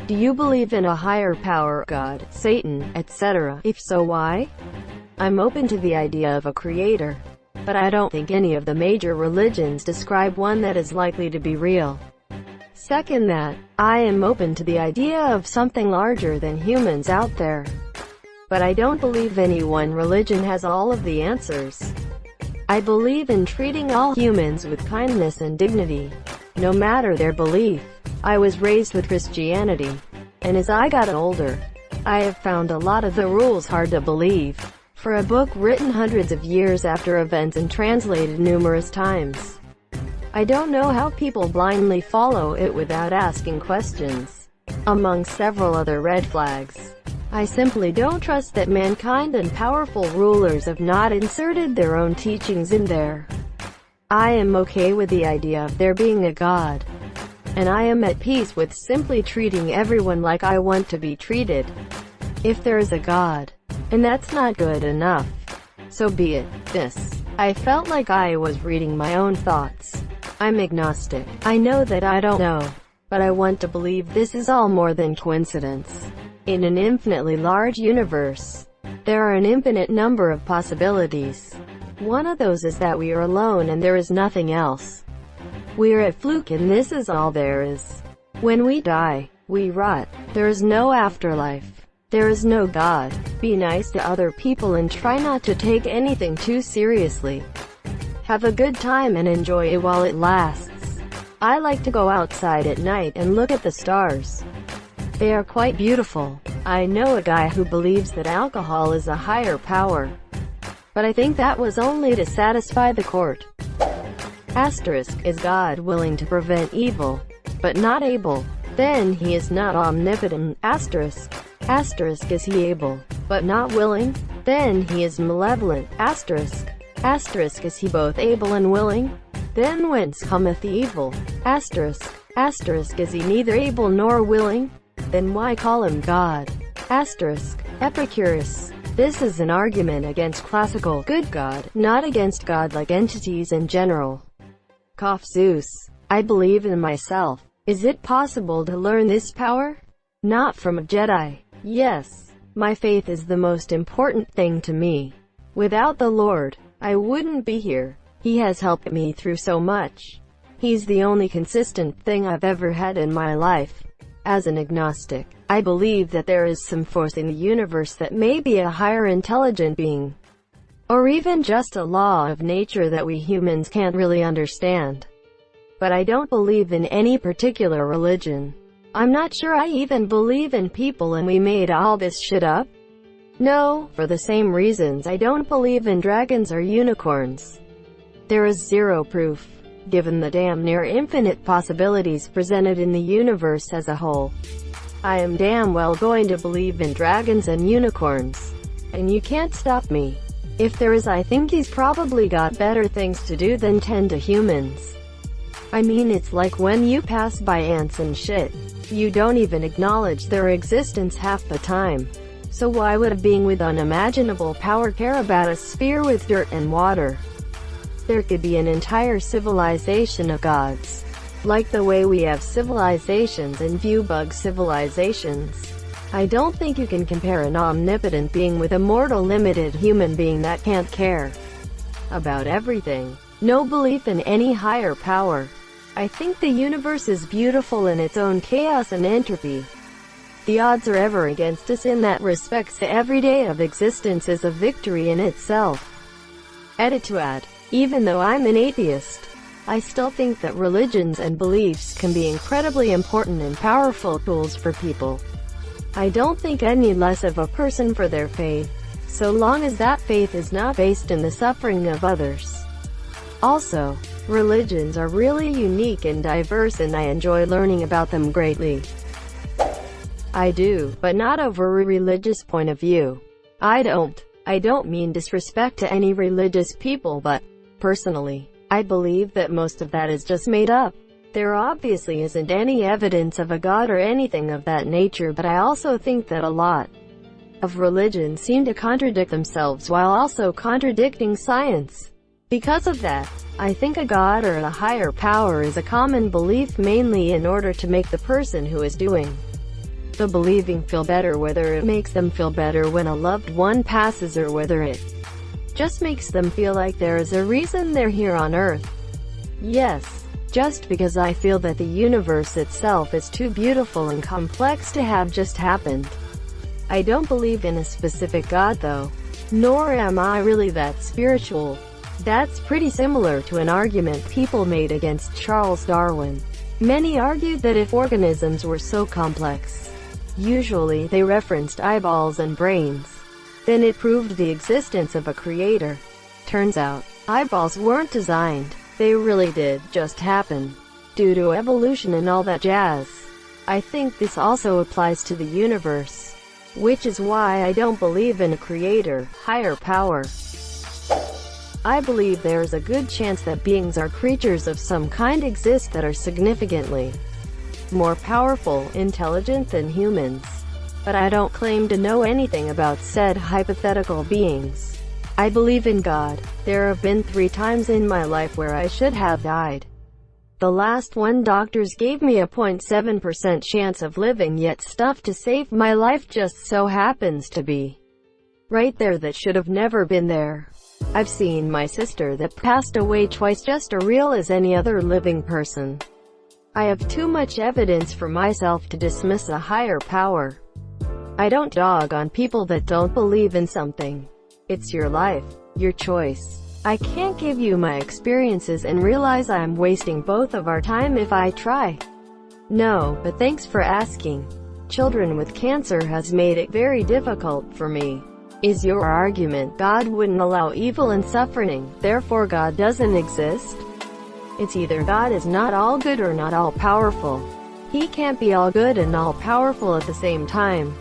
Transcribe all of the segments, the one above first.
Do you believe in a higher power, God, Satan, etc.? If so, why? I'm open to the idea of a creator, but I don't think any of the major religions describe one that is likely to be real. Second, that I am open to the idea of something larger than humans out there, but I don't believe any one religion has all of the answers. I believe in treating all humans with kindness and dignity, no matter their belief. I was raised with Christianity, and as I got older, I have found a lot of the rules hard to believe. For a book written hundreds of years after events and translated numerous times, I don't know how people blindly follow it without asking questions. Among several other red flags, I simply don't trust that mankind and powerful rulers have not inserted their own teachings in there. I am okay with the idea of there being a God, and I am at peace with simply treating everyone like I want to be treated. If there is a God, and that's not good enough, so be it. I felt like I was reading my own thoughts. I'm agnostic. I know that I don't know, but I want to believe this is all more than coincidence. In an infinitely large universe, there are an infinite number of possibilities. One of those is that we are alone and there is nothing else. We are a fluke and this is all there is. When we die, we rot. There is no afterlife. There is no God. Be nice to other people and try not to take anything too seriously. Have a good time and enjoy it while it lasts. I like to go outside at night and look at the stars. They are quite beautiful. I know a guy who believes that alcohol is a higher power, but I think that was only to satisfy the court. Is God willing to prevent evil, but not able? Then he is not omnipotent. Is he able, but not willing? Then he is malevolent. Is he both able and willing? Then whence cometh the evil? Is he neither able nor willing? Then why call him God? Epicurus. This is an argument against classical good God, not against God-like entities in general. Zeus. I believe in myself. Is it possible to learn this power? Not from a Jedi. Yes. My faith is the most important thing to me. Without the Lord, I wouldn't be here. He has helped me through so much. He's the only consistent thing I've ever had in my life. As an agnostic, I believe that there is some force in the universe that may be a higher intelligent being, or even just a law of nature that we humans can't really understand. But I don't believe in any particular religion. I'm not sure I even believe in people and we made all this shit up. No, for the same reasons I don't believe in dragons or unicorns. There is zero proof, given the damn near infinite possibilities presented in the universe as a whole. I am damn well going to believe in dragons and unicorns, and you can't stop me. If there is, I think he's probably got better things to do than tend to humans. I mean, it's like when you pass by ants and shit. You don't even acknowledge their existence half the time. So why would a being with unimaginable power care about a sphere with dirt and water? There could be an entire civilization of gods, like the way we have civilizations and view bug civilizations. I don't think you can compare an omnipotent being with a mortal limited human being that can't care about everything. No belief in any higher power. I think the universe is beautiful in its own chaos and entropy. The odds are ever against us in that respect, so every day of existence is a victory in itself. To add, even though I'm an atheist, I still think that religions and beliefs can be incredibly important and powerful tools for people. I don't think any less of a person for their faith, so long as that faith is not based in the suffering of others. Also, religions are really unique and diverse and I enjoy learning about them greatly. I do, but not over a religious point of view. I don't mean disrespect to any religious people, but, personally, I believe that most of that is just made up. There obviously isn't any evidence of a god or anything of that nature, but I also think that a lot of religions seem to contradict themselves while also contradicting science. Because of that, I think a god or a higher power is a common belief mainly in order to make the person who is doing The believing feel better, whether it makes them feel better when a loved one passes or whether it just makes them feel like there is a reason they're here on Earth. Yes, just because I feel that the universe itself is too beautiful and complex to have just happened. I don't believe in a specific God though, nor am I really that spiritual. That's pretty similar to an argument people made against Charles Darwin. Many argued that if organisms were so complex, usually they referenced eyeballs and brains, then it proved the existence of a creator. Turns out, eyeballs weren't designed, they really did just happen, due to evolution and all that jazz. I think this also applies to the universe, which is why I don't believe in a creator, higher power. I believe there's a good chance that beings or creatures of some kind exist that are significantly more powerful, intelligent than humans. But I don't claim to know anything about said hypothetical beings. I believe in God. There have been 3 times in my life where I should have died. The last one, doctors gave me a 0.7% chance of living, yet stuff to save my life just so happens to be right there that should have never been there. I've seen my sister that passed away twice just as real as any other living person. I have too much evidence for myself to dismiss a higher power. I don't dog on people that don't believe in something. It's your life, your choice. I can't give you my experiences and realize I'm wasting both of our time if I try. No, but thanks for asking. Children with cancer has made it very difficult for me. Is your argument God wouldn't allow evil and suffering, therefore God doesn't exist? It's either God is not all good or not all powerful. He can't be all good and all powerful at the same time.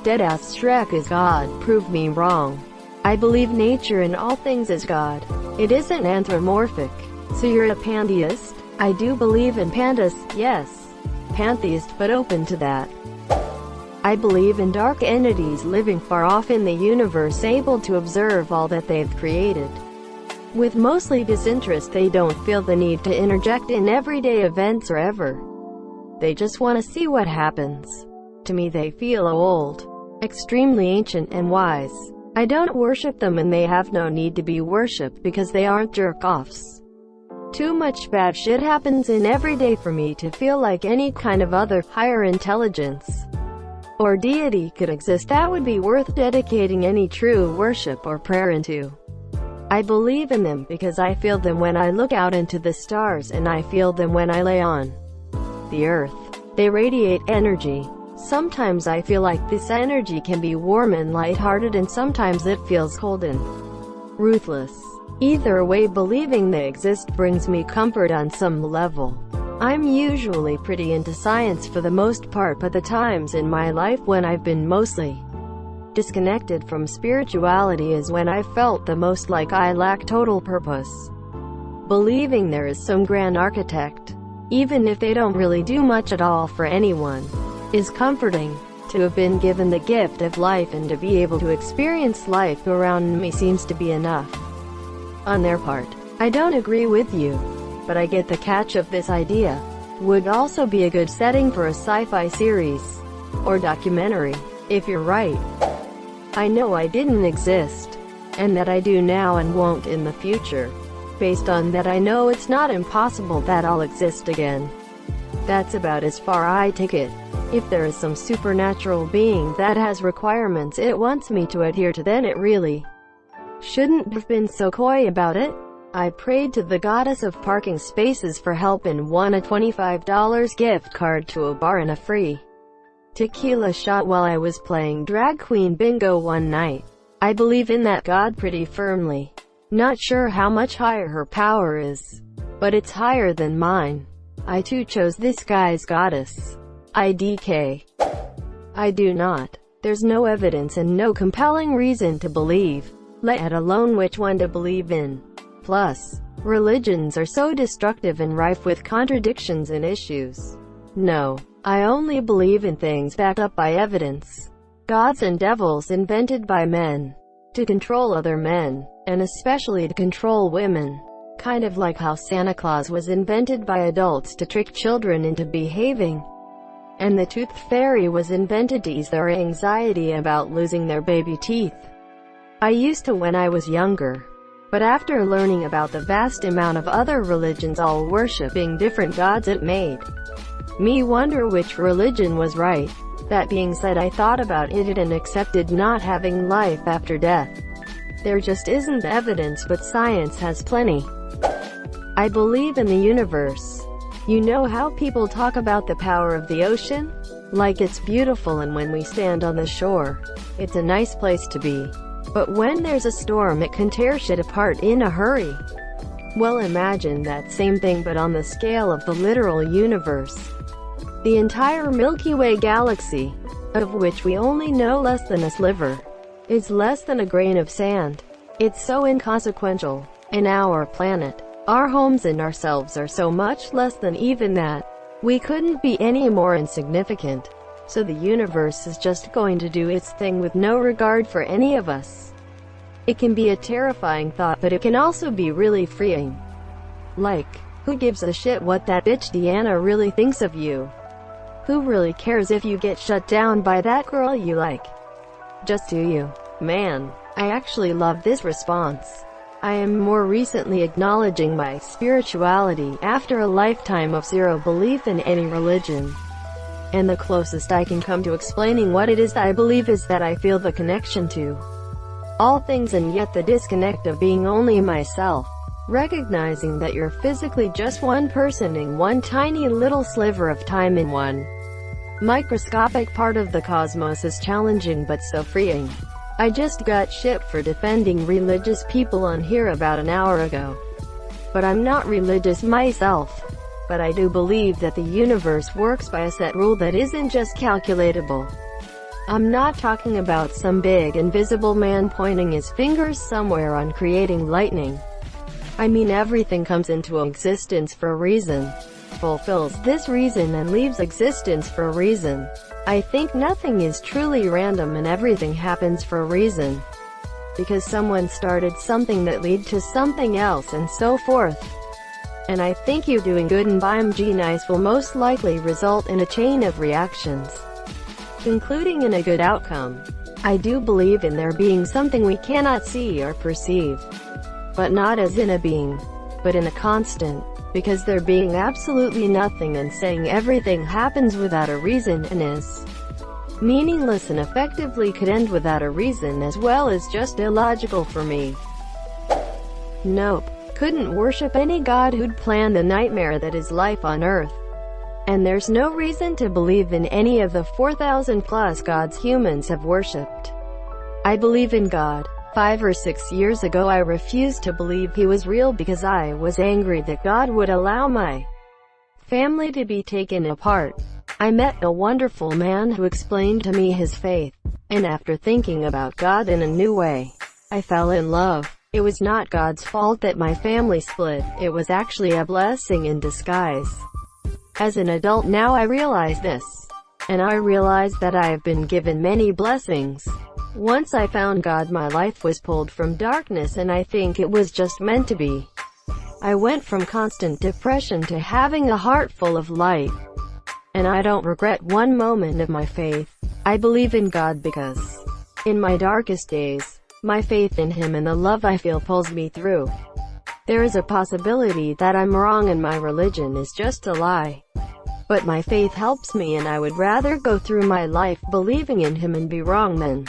Deadass Shrek is God, prove me wrong. I believe nature in all things is God. It isn't anthropomorphic. So you're a pantheist? I do believe in pandas, yes. Pantheist, but open to that. I believe in dark entities living far off in the universe, able to observe all that they've created. With mostly disinterest, they don't feel the need to interject in everyday events or ever. They just want to see what happens. To me they feel old, extremely ancient and wise. I don't worship them and they have no need to be worshipped because they aren't jerk-offs. Too much bad shit happens in every day for me to feel like any kind of other, higher intelligence or deity could exist that would be worth dedicating any true worship or prayer into. I believe in them because I feel them when I look out into the stars and I feel them when I lay on the earth. They radiate energy. Sometimes I feel like this energy can be warm and lighthearted, and sometimes it feels cold and ruthless. Either way, believing they exist brings me comfort on some level. I'm usually pretty into science for the most part, but the times in my life when I've been mostly disconnected from spirituality is when I felt the most like I lack total purpose. Believing there is some grand architect, even if they don't really do much at all for anyone, is comforting. To have been given the gift of life and to be able to experience life around me seems to be enough on their part. I don't agree with you, but I get the catch of this idea. Would also be a good setting for a sci-fi series or documentary, if you're right. I know I didn't exist, and that I do now and won't in the future. Based on that, I know it's not impossible that I'll exist again. That's about as far I take it. If there is some supernatural being that has requirements it wants me to adhere to, then it really shouldn't have been so coy about it. I prayed to the goddess of parking spaces for help and won a $25 gift card to a bar and a free tequila shot while I was playing drag queen bingo one night. I believe in that God pretty firmly. Not sure how much higher her power is, but it's higher than mine. I too chose this guy's goddess. IDK. I do not. There's no evidence and no compelling reason to believe, let alone which one to believe in. Plus, religions are so destructive and rife with contradictions and issues. No, I only believe in things backed up by evidence. Gods and devils invented by men to control other men, and especially to control women. Kind of like how Santa Claus was invented by adults to trick children into behaving. and the tooth fairy was invented to ease their anxiety about losing their baby teeth. I used to when I was younger. But after learning about the vast amount of other religions all worshipping different gods, it made me wonder which religion was right. That being said, I thought about it and accepted not having life after death. There just isn't evidence, but science has plenty. I believe in the universe. You know how people talk about the power of the ocean? Like it's beautiful, and when we stand on the shore, it's a nice place to be. But when there's a storm, it can tear shit apart in a hurry. Well, imagine that same thing, but on the scale of the literal universe. The entire Milky Way galaxy, of which we only know less than a sliver, is less than a grain of sand. It's so inconsequential. And our planet, our homes and ourselves are so much less than even that. We couldn't be any more insignificant. So the universe is just going to do its thing with no regard for any of us. It can be a terrifying thought, but it can also be really freeing. Like, who gives a shit what that bitch Deanna really thinks of you? Who really cares if you get shut down by that girl you like? Just do you. Man, I actually love this response. I am more recently acknowledging my spirituality after a lifetime of zero belief in any religion. And the closest I can come to explaining what it is I believe is that I feel the connection to all things, and yet the disconnect of being only myself. Recognizing that you're physically just one person in one tiny little sliver of time in one microscopic part of the cosmos is challenging but so freeing. I just got shit for defending religious people on here about an hour ago. But I'm not religious myself. But I do believe that the universe works by a set rule that isn't just calculatable. I'm not talking about some big invisible man pointing his fingers somewhere on creating lightning. I mean everything comes into existence for a reason, fulfills this reason, and leaves existence for a reason. I think nothing is truly random and everything happens for a reason. Because someone started something that led to something else and so forth. And I think you doing good and being nice will most likely result in a chain of reactions, concluding in a good outcome. I do believe in there being something we cannot see or perceive, but not as in a being, but in a constant, because there being absolutely nothing and saying everything happens without a reason and is meaningless and effectively could end without a reason as well is just illogical for me. Nope. Couldn't worship any god who'd planned the nightmare that is life on Earth. And there's no reason to believe in any of the 4,000 plus gods humans have worshipped. I believe in God. 5 or 6 years ago I refused to believe he was real because I was angry that God would allow my family to be taken apart. I met a wonderful man who explained to me his faith, and after thinking about God in a new way, I fell in love. It was not God's fault that my family split, it was actually a blessing in disguise. As an adult now I realize this. And I realize that I have been given many blessings. Once I found God, my life was pulled from darkness, and I think it was just meant to be. I went from constant depression to having a heart full of light. And I don't regret one moment of my faith. I believe in God because, in my darkest days, my faith in Him and the love I feel pulls me through. There is a possibility that I'm wrong and my religion is just a lie. But my faith helps me, and I would rather go through my life believing in Him and be wrong than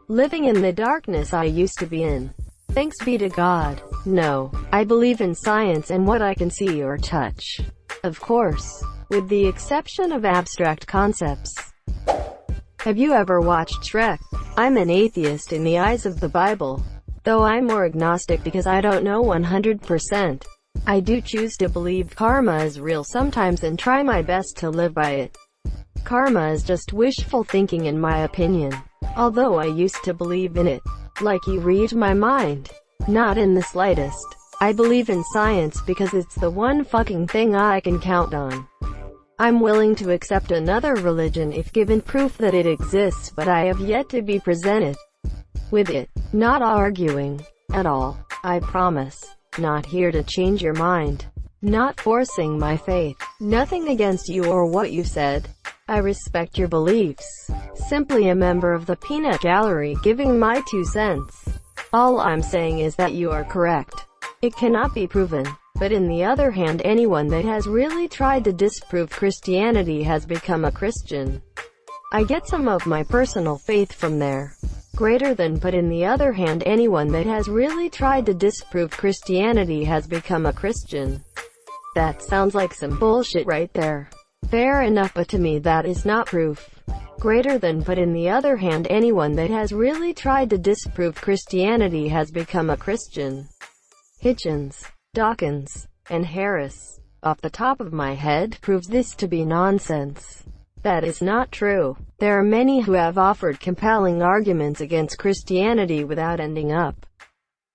living in the darkness I used to be in. Thanks be to God. No, I believe in science and what I can see or touch. Of course, with the exception of abstract concepts. Have you ever watched Shrek? I'm an atheist in the eyes of the Bible. Though I'm more agnostic because I don't know 100%. I do choose to believe karma is real sometimes and try my best to live by it. Karma is just wishful thinking in my opinion. Although I used to believe in it. Like you read my mind. Not in the slightest. I believe in science because it's the one fucking thing I can count on. I'm willing to accept another religion if given proof that it exists, but I have yet to be presented with it. Not arguing at all, I promise. Not here to change your mind. Not forcing my faith. Nothing against you or what you said. I respect your beliefs. Simply a member of the peanut gallery giving my 2 cents. All I'm saying is that you are correct. It cannot be proven. But in the other hand, anyone that has really tried to disprove Christianity has become a Christian. I get some of my personal faith from there. Greater than. But in the other hand, anyone that has really tried to disprove Christianity has become a Christian. That sounds like some bullshit right there. Fair enough, but to me that is not proof. Greater than. But in the other hand, anyone that has really tried to disprove Christianity has become a Christian. Hitchens, Dawkins, and Harris, off the top of my head, proves this to be nonsense. That is not true. There are many who have offered compelling arguments against Christianity without ending up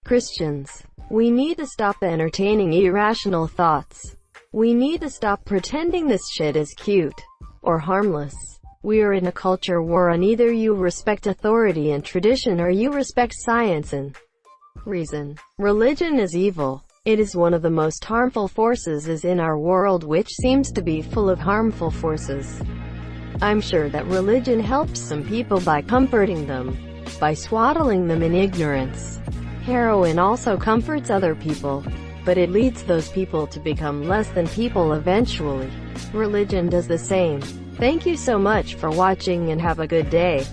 Christians. We need to stop entertaining irrational thoughts. We need to stop pretending this shit is cute or harmless. We are in a culture war, and either you respect authority and tradition or you respect science and reason. Religion is evil. It is one of the most harmful forces in our world, which seems to be full of harmful forces. I'm sure that religion helps some people by comforting them, by swaddling them in ignorance. Heroin also comforts other people, but it leads those people to become less than people eventually. Religion does the same. Thank you so much for watching and have a good day.